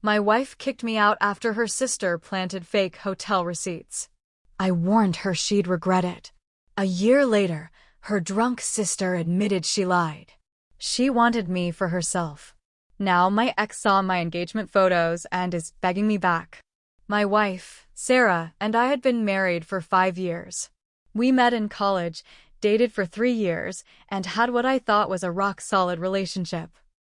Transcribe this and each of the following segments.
My wife kicked me out after her sister planted fake hotel receipts. I warned her she'd regret it. A year later, her drunk sister admitted she lied. She wanted me for herself. Now my ex saw my engagement photos and is begging me back. My wife, Sarah, and I had been married for 5 years. We met in college, dated for 3 years, and had what I thought was a rock-solid relationship.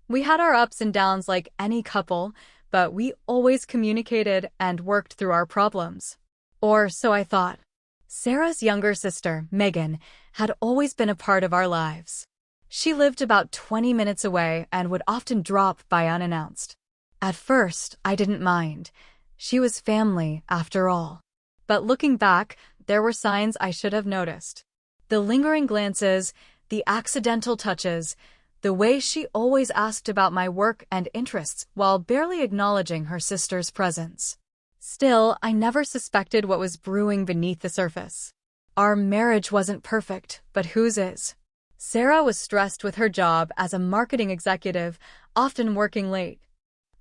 We had our ups and downs like any couple, but we always communicated and worked through our problems. Or so I thought. Sarah's younger sister, Megan, had always been a part of our lives. She lived about 20 minutes away and would often drop by unannounced. At first, I didn't mind. She was family, after all. But looking back, there were signs I should have noticed. The lingering glances, the accidental touches, the way she always asked about my work and interests while barely acknowledging her sister's presence. Still, I never suspected what was brewing beneath the surface. Our marriage wasn't perfect, but whose is? Sarah was stressed with her job as a marketing executive, often working late.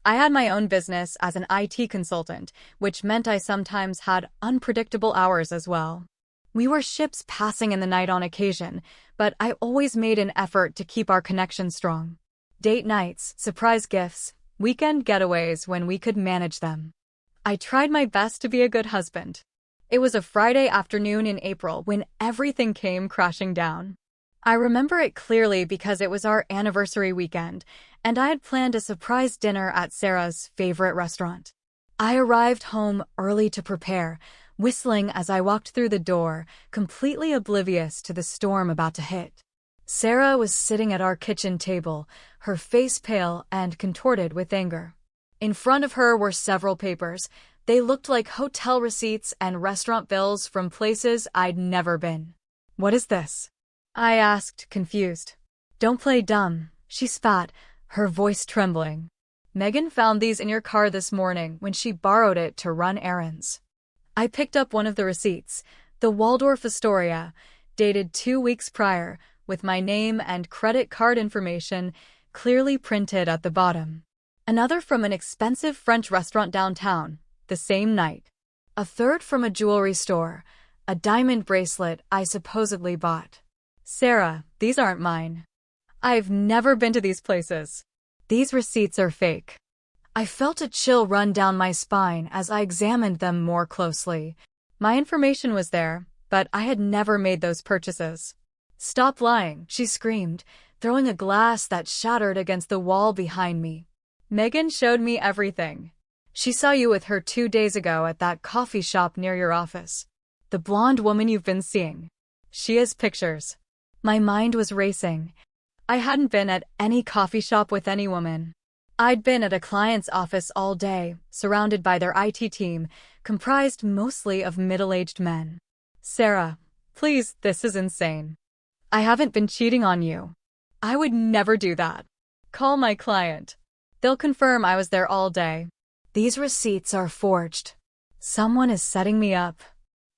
I had my own business as an IT consultant, which meant I sometimes had unpredictable hours as well. We were ships passing in the night on occasion, but I always made an effort to keep our connection strong. Date nights, surprise gifts, weekend getaways when we could manage them. I tried my best to be a good husband. It was a Friday afternoon in April when everything came crashing down. I remember it clearly because it was our anniversary weekend, and I had planned a surprise dinner at Sarah's favorite restaurant. I arrived home early to prepare, whistling as I walked through the door, completely oblivious to the storm about to hit. Sarah was sitting at our kitchen table, her face pale and contorted with anger. In front of her were several papers. They looked like hotel receipts and restaurant bills from places I'd never been. "What is this?" I asked, confused. "Don't play dumb," she spat, her voice trembling. "Megan found these in your car this morning when she borrowed it to run errands." I picked up one of the receipts, the Waldorf Astoria, dated 2 weeks prior, with my name and credit card information clearly printed at the bottom. Another from an expensive French restaurant downtown, the same night. A third from a jewelry store, a diamond bracelet I supposedly bought. "Sarah, these aren't mine. I've never been to these places. These receipts are fake." I felt a chill run down my spine as I examined them more closely. My information was there, but I had never made those purchases. "Stop lying," she screamed, throwing a glass that shattered against the wall behind me. "Megan showed me everything. She saw you with her 2 days ago at that coffee shop near your office. The blonde woman you've been seeing. She has pictures." My mind was racing. I hadn't been at any coffee shop with any woman. I'd been at a client's office all day, surrounded by their IT team, comprised mostly of middle-aged men. "Sarah, please, this is insane. I haven't been cheating on you. I would never do that. Call my client. They'll confirm I was there all day. These receipts are forged. Someone is setting me up."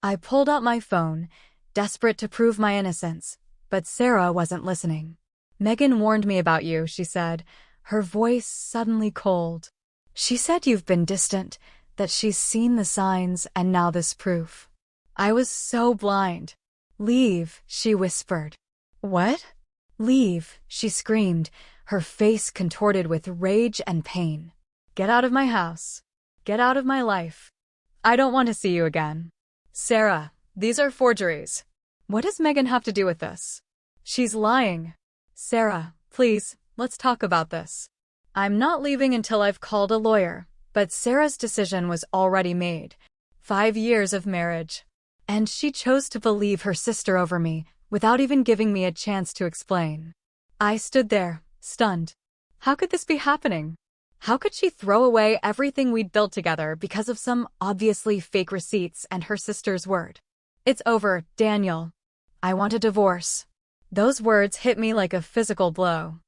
I pulled out my phone, desperate to prove my innocence, but Sarah wasn't listening. "Megan warned me about you," she said, her voice suddenly cold. "She said you've been distant, that she's seen the signs and now this proof." I was so blind. "Leave," she whispered. "What?" "Leave," she screamed, her face contorted with rage and pain. "Get out of my house. Get out of my life. I don't want to see you again." "Sarah, these are forgeries. What does Megan have to do with this? She's lying. Sarah, please, let's talk about this. I'm not leaving until I've called a lawyer." But Sarah's decision was already made. 5 years of marriage. And she chose to believe her sister over me, without even giving me a chance to explain. I stood there, stunned. How could this be happening? How could she throw away everything we'd built together because of some obviously fake receipts and her sister's word? "It's over, Daniel. I want a divorce." Those words hit me like a physical blow.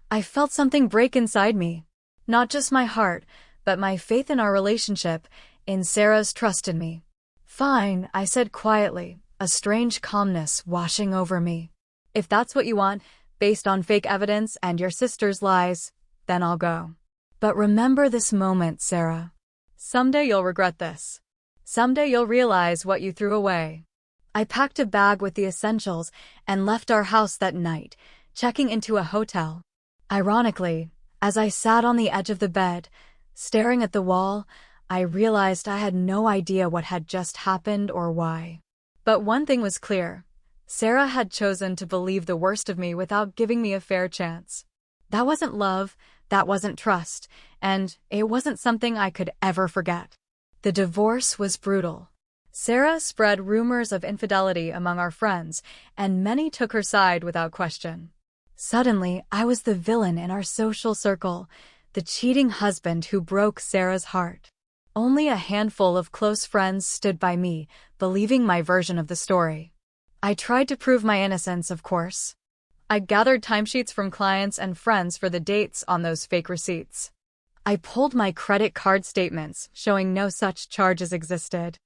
I felt something break inside me. Not just my heart, but my faith in our relationship, in Sarah's trust in me. "Fine," I said quietly, a strange calmness washing over me. "If that's what you want, based on fake evidence and your sister's lies, then I'll go." But remember this moment, Sarah. Someday you'll regret this. Someday you'll realize what you threw away. I packed a bag with the essentials and left our house that night, checking into a hotel. Ironically, as I sat on the edge of the bed, staring at the wall, I realized I had no idea what had just happened or why. But one thing was clear. Sarah had chosen to believe the worst of me without giving me a fair chance. That wasn't love, that wasn't trust, and it wasn't something I could ever forget. The divorce was brutal. Sarah spread rumors of infidelity among our friends, and many took her side without question. Suddenly, I was the villain in our social circle, the cheating husband who broke Sarah's heart. Only a handful of close friends stood by me, believing my version of the story. I tried to prove my innocence, of course. I gathered timesheets from clients and friends for the dates on those fake receipts. I pulled my credit card statements, showing no such charges existed.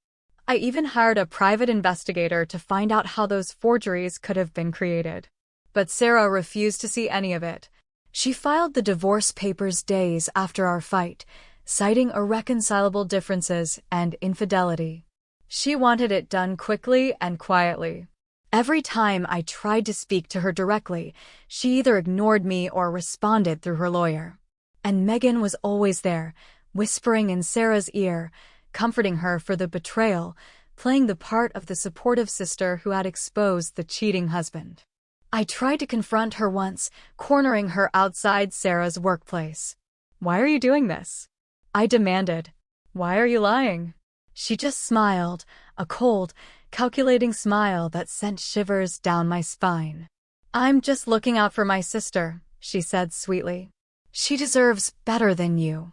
I even hired a private investigator to find out how those forgeries could have been created. But Sarah refused to see any of it. She filed the divorce papers days after our fight, citing irreconcilable differences and infidelity. She wanted it done quickly and quietly. Every time I tried to speak to her directly, she either ignored me or responded through her lawyer. And Megan was always there, whispering in Sarah's ear, comforting her for the betrayal, playing the part of the supportive sister who had exposed the cheating husband. I tried to confront her once, cornering her outside Sarah's workplace. "Why are you doing this?" I demanded. "Why are you lying?" She just smiled, a cold, calculating smile that sent shivers down my spine. "I'm just looking out for my sister," she said sweetly. "She deserves better than you."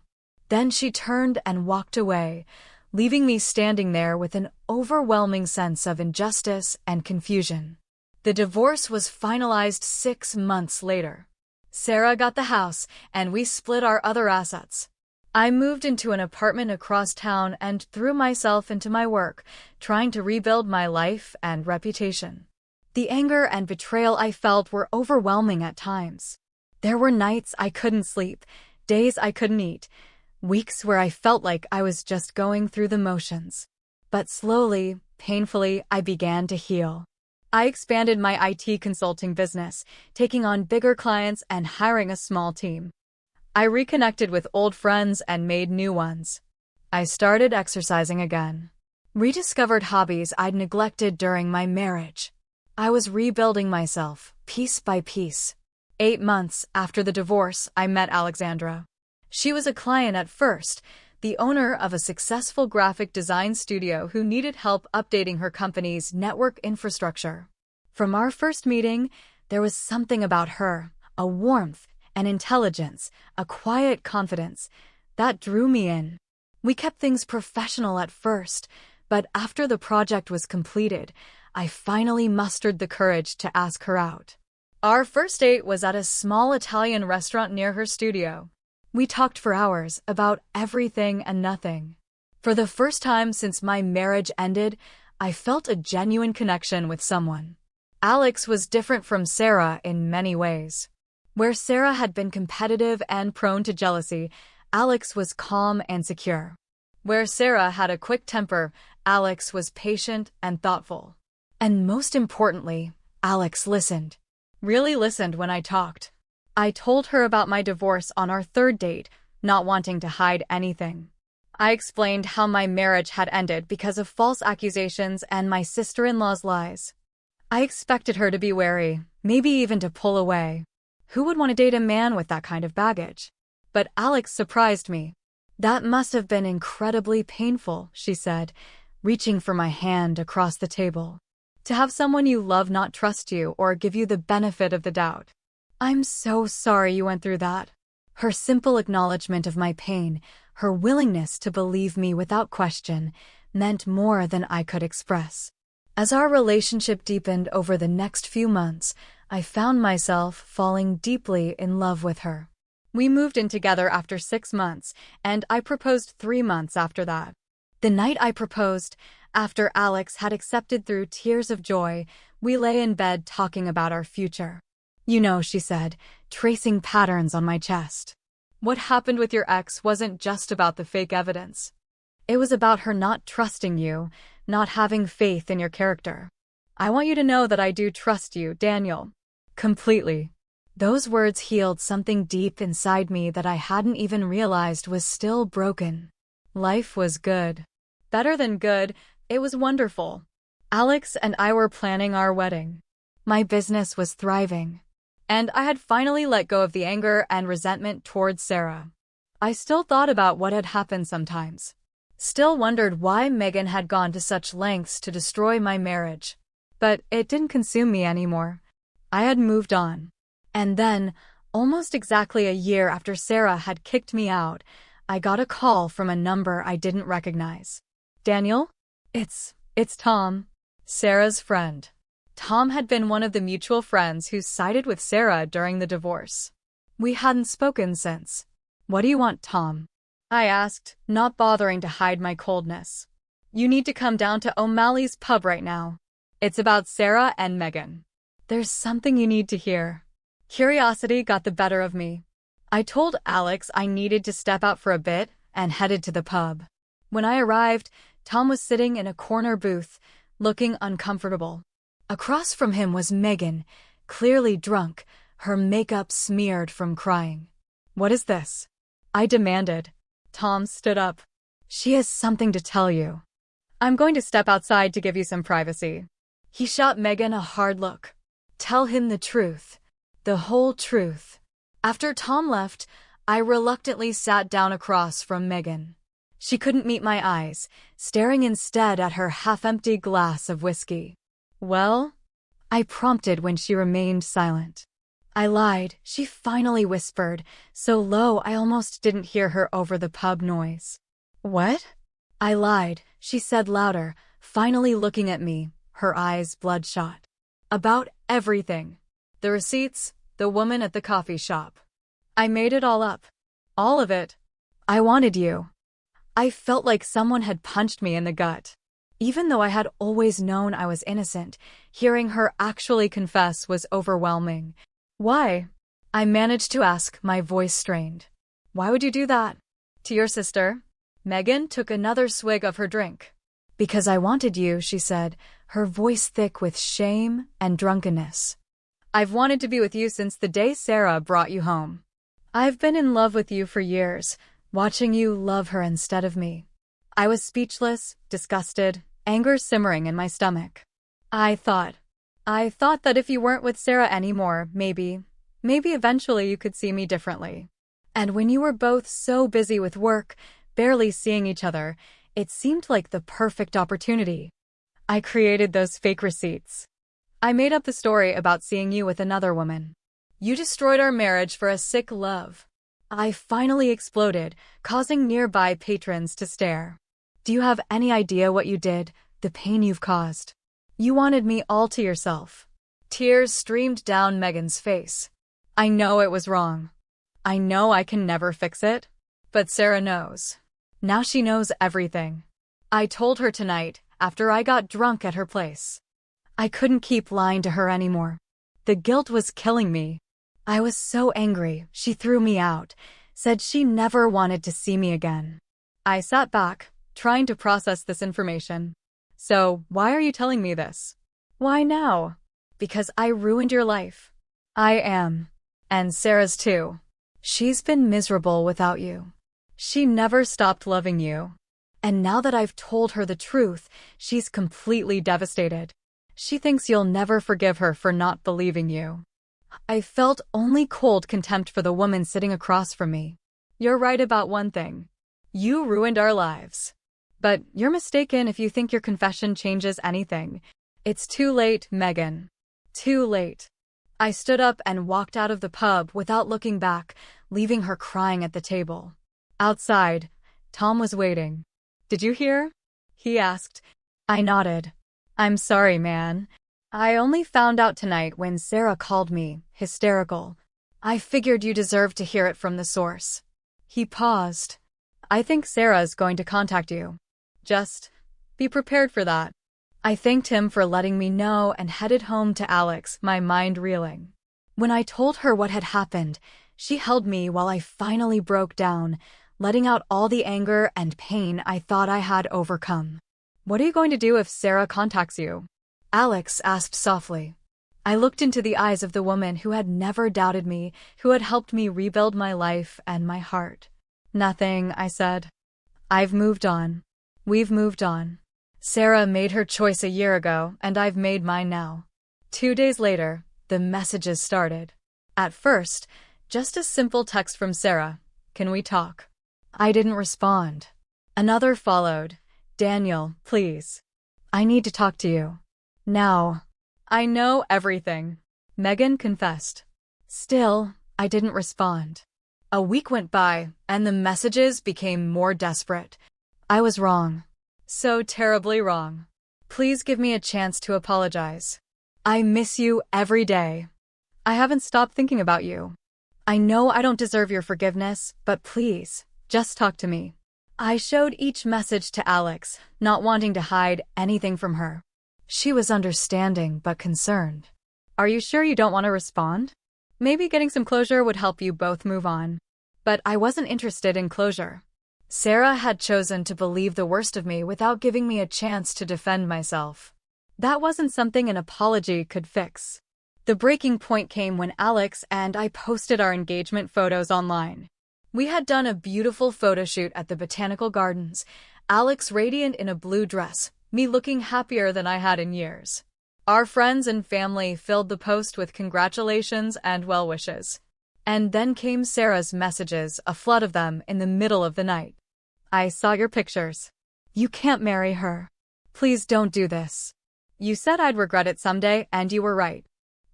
Then she turned and walked away, leaving me standing there with an overwhelming sense of injustice and confusion. The divorce was finalized 6 months later. Sarah got the house, and we split our other assets. I moved into an apartment across town and threw myself into my work, trying to rebuild my life and reputation. The anger and betrayal I felt were overwhelming at times. There were nights I couldn't sleep, days I couldn't eat, weeks where I felt like I was just going through the motions. But slowly, painfully, I began to heal. I expanded my IT consulting business, taking on bigger clients and hiring a small team. I reconnected with old friends and made new ones. I started exercising again. Rediscovered hobbies I'd neglected during my marriage. I was rebuilding myself, piece by piece. 8 months after the divorce, I met Alexandra. She was a client at first, the owner of a successful graphic design studio who needed help updating her company's network infrastructure. From our first meeting, there was something about her, a warmth, an intelligence, a quiet confidence, that drew me in. We kept things professional at first, but after the project was completed, I finally mustered the courage to ask her out. Our first date was at a small Italian restaurant near her studio. We talked for hours about everything and nothing. For the first time since my marriage ended, I felt a genuine connection with someone. Alex was different from Sarah in many ways. Where Sarah had been competitive and prone to jealousy, Alex was calm and secure. Where Sarah had a quick temper, Alex was patient and thoughtful. And most importantly, Alex listened. Really listened when I talked. I told her about my divorce on our third date, not wanting to hide anything. I explained how my marriage had ended because of false accusations and my sister-in-law's lies. I expected her to be wary, maybe even to pull away. Who would want to date a man with that kind of baggage? But Alex surprised me. "That must have been incredibly painful," she said, reaching for my hand across the table. "To have someone you love not trust you or give you the benefit of the doubt. I'm so sorry you went through that." Her simple acknowledgement of my pain, her willingness to believe me without question, meant more than I could express. As our relationship deepened over the next few months, I found myself falling deeply in love with her. We moved in together after 6 months, and I proposed 3 months after that. The night I proposed, after Alex had accepted through tears of joy, we lay in bed talking about our future. "You know," she said, tracing patterns on my chest. What happened with your ex wasn't just about the fake evidence. It was about her not trusting you, not having faith in your character. I want you to know that I do trust you, Daniel. Completely. Those words healed something deep inside me that I hadn't even realized was still broken. Life was good. Better than good, it was wonderful. Alex and I were planning our wedding. My business was thriving. And I had finally let go of the anger and resentment towards Sarah. I still thought about what had happened sometimes. Still wondered why Megan had gone to such lengths to destroy my marriage. But it didn't consume me anymore. I had moved on. And then, almost exactly a year after Sarah had kicked me out, I got a call from a number I didn't recognize. Daniel? It's Tom, Sarah's friend. Tom had been one of the mutual friends who sided with Sarah during the divorce. We hadn't spoken since. What do you want, Tom? I asked, not bothering to hide my coldness. You need to come down to O'Malley's pub right now. It's about Sarah and Megan. There's something you need to hear. Curiosity got the better of me. I told Alex I needed to step out for a bit and headed to the pub. When I arrived, Tom was sitting in a corner booth, looking uncomfortable. Across from him was Megan, clearly drunk, her makeup smeared from crying. What is this? I demanded. Tom stood up. She has something to tell you. I'm going to step outside to give you some privacy. He shot Megan a hard look. Tell him the truth. The whole truth. After Tom left, I reluctantly sat down across from Megan. She couldn't meet my eyes, staring instead at her half-empty glass of whiskey. Well? I prompted when she remained silent. I lied, she finally whispered, so low I almost didn't hear her over the pub noise. What? I lied, she said louder, finally looking at me, her eyes bloodshot. About everything. The receipts, the woman at the coffee shop. I made it all up. All of it. I wanted you. I felt like someone had punched me in the gut. Even though I had always known I was innocent, hearing her actually confess was overwhelming. Why? I managed to ask, my voice strained. Why would you do that? To your sister? Megan took another swig of her drink. Because I wanted you, she said, her voice thick with shame and drunkenness. I've wanted to be with you since the day Sarah brought you home. I've been in love with you for years, watching you love her instead of me. I was speechless, disgusted, anger simmering in my stomach. I thought that if you weren't with Sarah anymore, maybe eventually you could see me differently. And when you were both so busy with work, barely seeing each other, it seemed like the perfect opportunity. I created those fake receipts. I made up the story about seeing you with another woman. You destroyed our marriage for a sick love. I finally exploded, causing nearby patrons to stare. Do you have any idea what you did, the pain you've caused? You wanted me all to yourself. Tears streamed down Megan's face. I know it was wrong. I know I can never fix it. But Sarah knows. Now she knows everything. I told her tonight, after I got drunk at her place. I couldn't keep lying to her anymore. The guilt was killing me. I was so angry, she threw me out, said she never wanted to see me again. I sat back, trying to process this information. So, why are you telling me this? Why now? Because I ruined your life. I am. And Sarah's too. She's been miserable without you. She never stopped loving you. And now that I've told her the truth, she's completely devastated. She thinks you'll never forgive her for not believing you. I felt only cold contempt for the woman sitting across from me. You're right about one thing. You ruined our lives. But you're mistaken if you think your confession changes anything. It's too late, Megan. Too late. I stood up and walked out of the pub without looking back, leaving her crying at the table. Outside, Tom was waiting. Did you hear? He asked. I nodded. I'm sorry, man. I only found out tonight when Sarah called me, hysterical. I figured you deserved to hear it from the source. He paused. I think Sarah's going to contact you. Just be prepared for that. I thanked him for letting me know and headed home to Alex, my mind reeling. When I told her what had happened, She held me while I finally broke down, letting out all the anger and pain I thought I had overcome. "What are you going to do if Sarah contacts you?" Alex asked softly. I looked into the eyes of the woman who had never doubted me, who had helped me rebuild my life and my heart. "Nothing," I said. "I've moved on. We've moved on. Sarah made her choice a year ago, and I've made mine now." 2 days later, the messages started. At first, just a simple text from Sarah, "Can we talk?" I didn't respond. Another followed, "Daniel, please. I need to talk to you. Now." "I know everything," Megan confessed. Still, I didn't respond. A week went by, and the messages became more desperate. I was wrong. So terribly wrong. "Please give me a chance to apologize. I miss you every day. I haven't stopped thinking about you. I know I don't deserve your forgiveness, but please, just talk to me." I showed each message to Alex, not wanting to hide anything from her. She was understanding but concerned. "Are you sure you don't want to respond? Maybe getting some closure would help you both move on." But I wasn't interested in closure. Sarah had chosen to believe the worst of me without giving me a chance to defend myself. That wasn't something an apology could fix. The breaking point came when Alex and I posted our engagement photos online. We had done a beautiful photo shoot at the Botanical Gardens, Alex radiant in a blue dress, me looking happier than I had in years. Our friends and family filled the post with congratulations and well wishes. And then came Sarah's messages, a flood of them in the middle of the night. "I saw your pictures. You can't marry her. Please don't do this. You said I'd regret it someday, and you were right.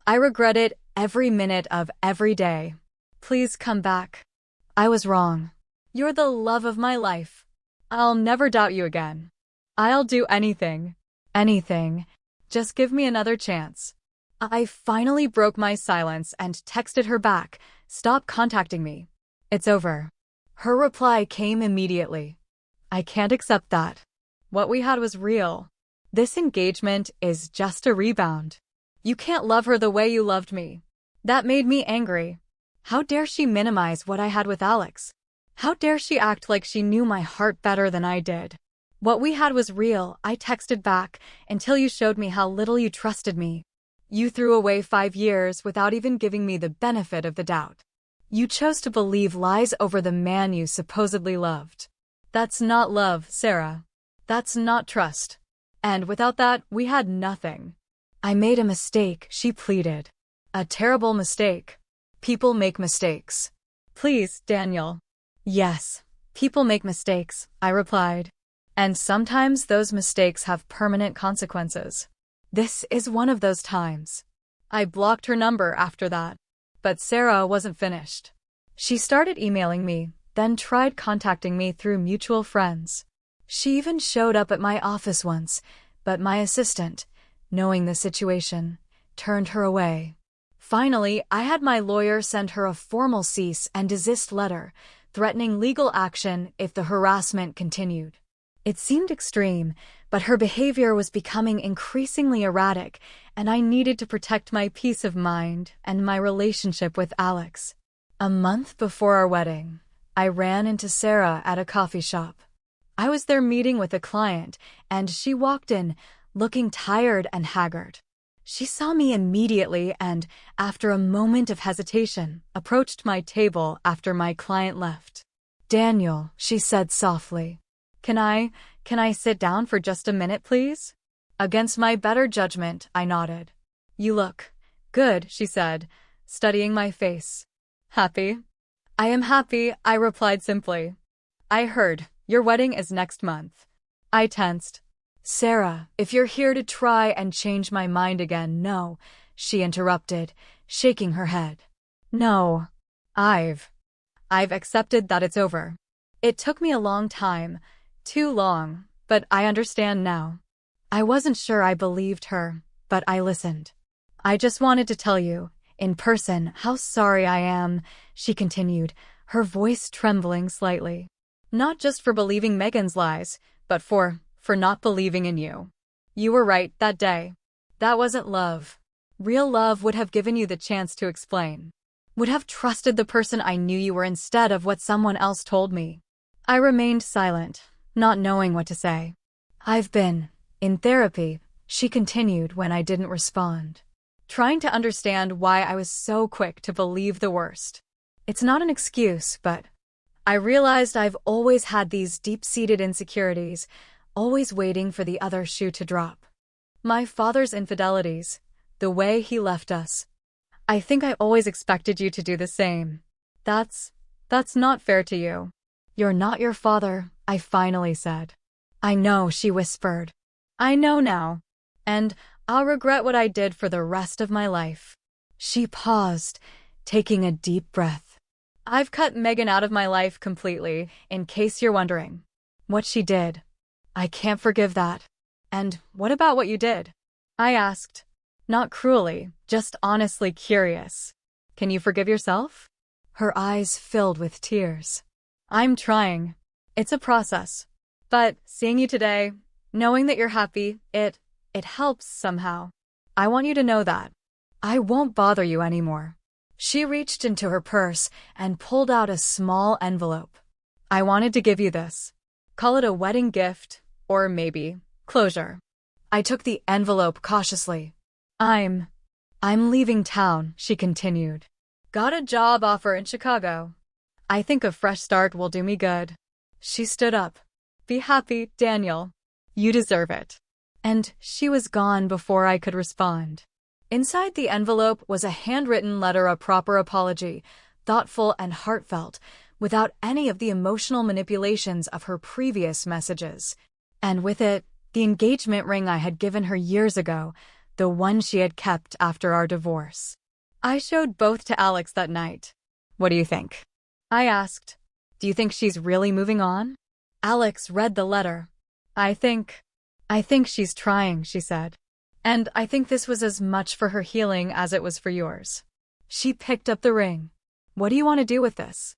I regret it every minute of every day. Please come back. I was wrong. You're the love of my life. I'll never doubt you again. I'll do anything. Anything. Just give me another chance." I finally broke my silence and texted her back, "Stop contacting me. It's over." Her reply came immediately. "I can't accept that. What we had was real. This engagement is just a rebound. You can't love her the way you loved me." That made me angry. How dare she minimize what I had with Alex? How dare she act like she knew my heart better than I did? "What we had was real," I texted back, "until you showed me how little you trusted me. You threw away 5 years without even giving me the benefit of the doubt. You chose to believe lies over the man you supposedly loved. That's not love, Sarah. That's not trust. And without that, we had nothing." "I made a mistake," she pleaded. "A terrible mistake. People make mistakes." "Please, Daniel." "Yes, people make mistakes," I replied. "And sometimes those mistakes have permanent consequences. This is one of those times." I blocked her number after that. But Sarah wasn't finished. She started emailing me, then tried contacting me through mutual friends. She even showed up at my office once, but my assistant, knowing the situation, turned her away. Finally, I had my lawyer send her a formal cease and desist letter, threatening legal action if the harassment continued. It seemed extreme, but her behavior was becoming increasingly erratic, and I needed to protect my peace of mind and my relationship with Alex. A month before our wedding, I ran into Sarah at a coffee shop. I was there meeting with a client, and she walked in, looking tired and haggard. She saw me immediately and, after a moment of hesitation, approached my table after my client left. "Daniel," she said softly. Can I sit down for just a minute, please?" Against my better judgment, I nodded. "You look good," she said, studying my face. "Happy?" "I am happy," I replied simply. "I heard your wedding is next month." I tensed. "Sarah, if you're here to try and change my mind again, no," she interrupted, shaking her head. "No. I've accepted that it's over. It took me a long time, too long, but I understand now." I wasn't sure I believed her, but I listened. "I just wanted to tell you, in person, how sorry I am," she continued, her voice trembling slightly. "Not just for believing Megan's lies, but for not believing in you. You were right that day. That wasn't love. Real love would have given you the chance to explain. Would have trusted the person I knew you were instead of what someone else told me. I remained silent, not knowing what to say. I've been in therapy, she continued when I didn't respond, trying to understand why I was so quick to believe the worst. It's not an excuse, but I realized I've always had these deep-seated insecurities, always waiting for the other shoe to drop. My father's infidelities, the way he left us. I think I always expected you to do the same. That's not fair to you. You're not your father, I finally said. I know, she whispered. I know now. And I'll regret what I did for the rest of my life. She paused, taking a deep breath. I've cut Megan out of my life completely, in case you're wondering. What she did. I can't forgive that. And what about what you did? I asked. Not cruelly, just honestly curious. Can you forgive yourself? Her eyes filled with tears. I'm trying. It's a process. But seeing you today, knowing that you're happy, it helps somehow. I want you to know that. I won't bother you anymore. She reached into her purse and pulled out a small envelope. I wanted to give you this. Call it a wedding gift, or maybe closure. I took the envelope cautiously. I'm leaving town, she continued. Got a job offer in Chicago. I think a fresh start will do me good. She stood up. Be happy, Daniel. You deserve it. And she was gone before I could respond. Inside the envelope was a handwritten letter, a proper apology, thoughtful and heartfelt, without any of the emotional manipulations of her previous messages. And with it, the engagement ring I had given her years ago, the one she had kept after our divorce. I showed both to Alex that night. What do you think? I asked. Do you think she's really moving on? Alex read the letter. I think she's trying, she said. And I think this was as much for her healing as it was for yours. She picked up the ring. What do you want to do with this?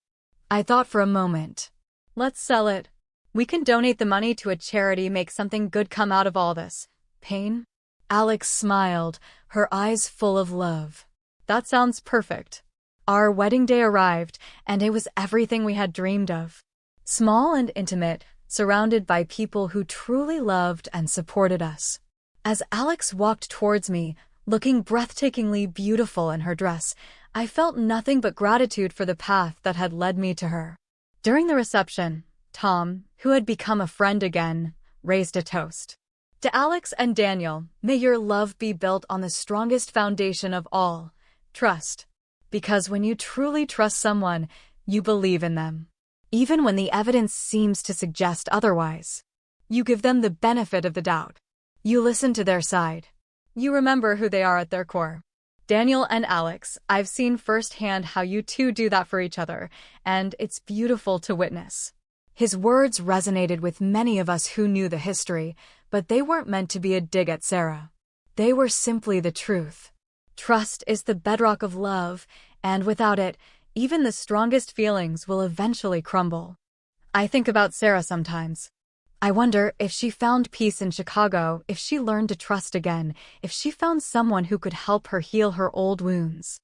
I thought for a moment. Let's sell it. We can donate the money to a charity, make something good come out of all this. Pain? Alex smiled, her eyes full of love. That sounds perfect. Our wedding day arrived, and it was everything we had dreamed of. Small and intimate, surrounded by people who truly loved and supported us. As Alex walked towards me, looking breathtakingly beautiful in her dress, I felt nothing but gratitude for the path that had led me to her. During the reception, Tom, who had become a friend again, raised a toast. To Alex and Daniel, may your love be built on the strongest foundation of all, trust. Because when you truly trust someone, you believe in them. Even when the evidence seems to suggest otherwise. You give them the benefit of the doubt. You listen to their side. You remember who they are at their core. Daniel and Alex, I've seen firsthand how you two do that for each other, and it's beautiful to witness. His words resonated with many of us who knew the history, but they weren't meant to be a dig at Sarah. They were simply the truth. Trust is the bedrock of love, and without it, even the strongest feelings will eventually crumble. I think about Sarah sometimes. I wonder if she found peace in Chicago, if she learned to trust again, if she found someone who could help her heal her old wounds.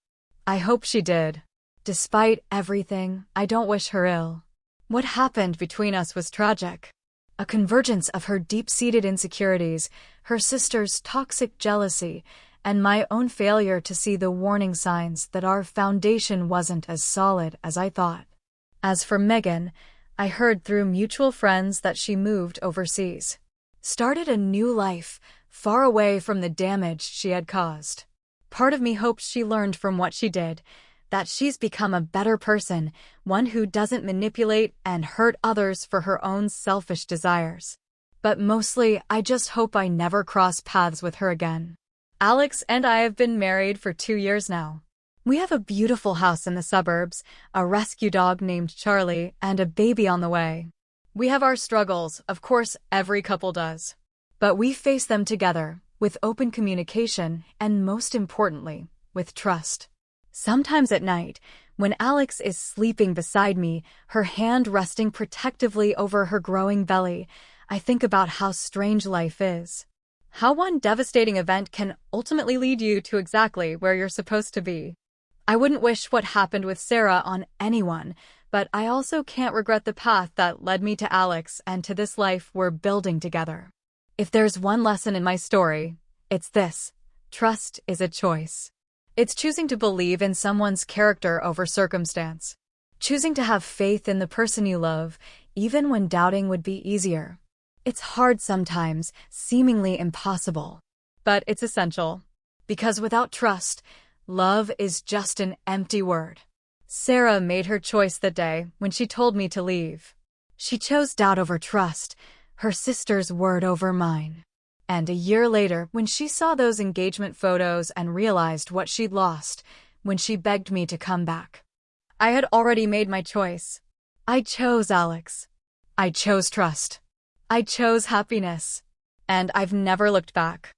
I hope she did. Despite everything, I don't wish her ill. What happened between us was tragic. A convergence of her deep-seated insecurities, her sister's toxic jealousy, and my own failure to see the warning signs that our foundation wasn't as solid as I thought. As for Megan, I heard through mutual friends that she moved overseas. Started a new life, far away from the damage she had caused. Part of me hopes she learned from what she did, that she's become a better person, one who doesn't manipulate and hurt others for her own selfish desires. But mostly, I just hope I never cross paths with her again. Alex and I have been married for 2 years now. We have a beautiful house in the suburbs, a rescue dog named Charlie, and a baby on the way. We have our struggles, of course every couple does. But we face them together, with open communication, and most importantly, with trust. Sometimes at night, when Alex is sleeping beside me, her hand resting protectively over her growing belly, I think about how strange life is. How one devastating event can ultimately lead you to exactly where you're supposed to be. I wouldn't wish what happened with Sarah on anyone, but I also can't regret the path that led me to Alex and to this life we're building together. If there's one lesson in my story, it's this: trust is a choice. It's choosing to believe in someone's character over circumstance. Choosing to have faith in the person you love, even when doubting would be easier. It's hard sometimes, seemingly impossible. But it's essential. Because without trust, love is just an empty word. Sarah made her choice that day when she told me to leave. She chose doubt over trust, her sister's word over mine. And a year later, when she saw those engagement photos and realized what she'd lost, when she begged me to come back, I had already made my choice. I chose Alex. I chose trust. I chose happiness. And I've never looked back.